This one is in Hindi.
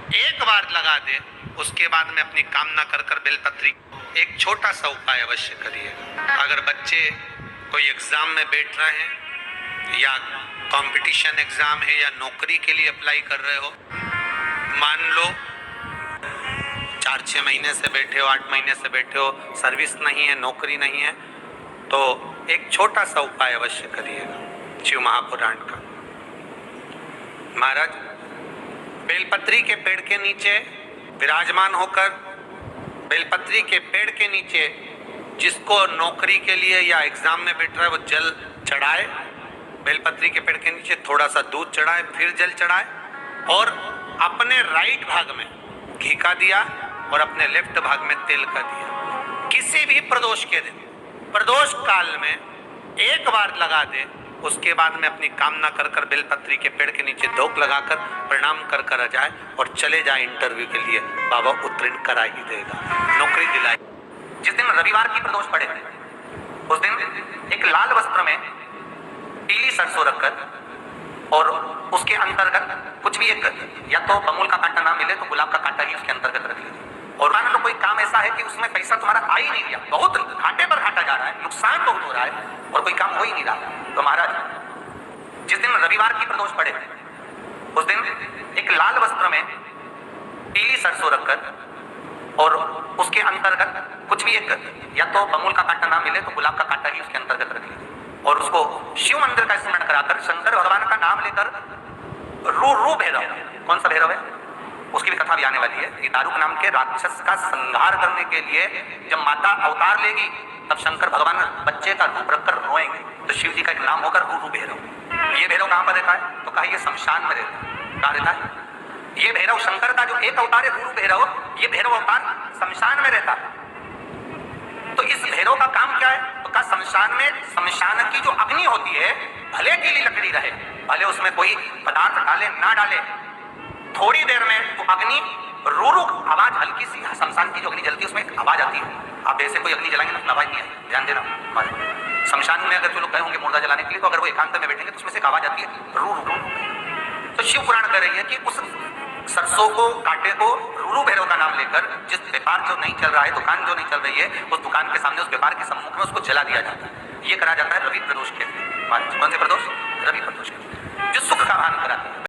एक बार लगा दे, उसके बाद में अपनी कामना कर कर बेलपत्री एक छोटा सा उपाय अवश्य करिएगा। अगर बच्चे कोई एग्जाम में बैठ रहे हैं या कंपटीशन एग्जाम है या नौकरी के लिए अप्लाई कर रहे हो, मान लो 4-6 महीने से बैठे हो, 8 महीने से बैठे हो, सर्विस नहीं है, नौकरी नहीं है, तो एक छोटा सा उपाय अवश्य करिएगा शिव महापुराण का। महाराज बेलपत्री के पेड़ के नीचे विराजमान होकर, बेलपत्री के पेड़ के नीचे जिसको नौकरी के लिए या एग्जाम में बैठ रहा है वो जल चढ़ाए, बेलपत्री के पेड़ के नीचे थोड़ा सा दूध चढ़ाए, फिर जल चढ़ाए और अपने राइट भाग में घी का दिया और अपने लेफ्ट भाग में तेल का दिया। किसी भी प्रदोष के दिन, प्रदोष काल में एक बार लगा दे, उसके बाद में अपनी कामना कर कर बेलपत्री के पेड़ के नीचे धोख लगाकर प्रणाम कर कर आ जाए और चले जाए इंटरव्यू के लिए, बाबा उत्तीर्ण करा ही देगा, नौकरी दिलाए। जिस दिन रविवार की प्रदोष पड़े उस दिन एक लाल वस्त्र में पीली सरसों रखकर और उसके अंतर्गत कुछ भी एक, या तो बमूल का कांटा ना मिले तो गुलाब का कांटा ही उसके अंतर्गत रख लीजिए। और मान लो कोई काम ऐसा है कि उसमें पैसा तुम्हारा आ ही नहीं गया, बहुत घाटे पर घाटा जा रहा है, नुकसान बहुत हो रहा है और कोई काम हो ही नहीं रहा, तो महाराज जिस दिन रविवार की प्रदोष पड़े उस दिन एक लाल वस्त्र में पीली सरसों रखकर और उसके अंतर्गत कुछ भी एक, या तो बमूल का कांटा ना मिले तो गुलाब का कांटा ही उसके अंतर्गत रख लीजिए और उसको शिव मंदिर का स्मरण कराकर शंकर भगवान का नाम लेकर रू भैरव, कौन सा भैरव है उसकी भी कथा भी आने वाली है। ये दारुक नाम के राक्षस का संहार करने के लिए जब माता अवतार लेगी तब शंकर भगवान बच्चे का रूप रखकर रोएंगे, तो शिव जी का एक नाम होकर रू भैरव। ये भैरव कहां पर रहता है तो कहा ये शमशान में रहता है। कहां रहता है ये भैरव? शंकर का जो एक अवतार है रू भैरव, ये भैरव अवतार शमशान में रहता है। तो इस भैरव का काम क्या है तो कहा शमशान में, शमशान की जो अग्नि होती है भले गीली लकड़ी रहे, भले उसमें कोई पदार्थ डाले ना डाले, थोड़ी देर में वो अग्नि रू आवाज, हल्की सी शमशान की जो अग्नि जलती है उसमें एक आवाज आती है। आप ऐसे कोई अग्नि जलाएंगे ना, आवाज नहीं है, ध्यान देना। शमशान में अगर जो लोग गए होंगे मुर्दा जलाने के लिए, तो अगर वो एकांत में बैठेंगे तो उसमें से एक आवाज आती है रू रू। तो शिव पुराण कह रही है कि उस सरसों को, कांटे को रू भैरव का नाम लेकर जिस व्यापार जो नहीं चल रहा है, दुकान जो नहीं चल रही है, उस दुकान के सामने, उस व्यापार के सम्मुख में उसको जला दिया जाता है। ये करा जाता है रवि प्रदोष के दिन। कौन से प्रदोष? रवि प्रदोष के दिन, जो सुख का भान कराते हैं।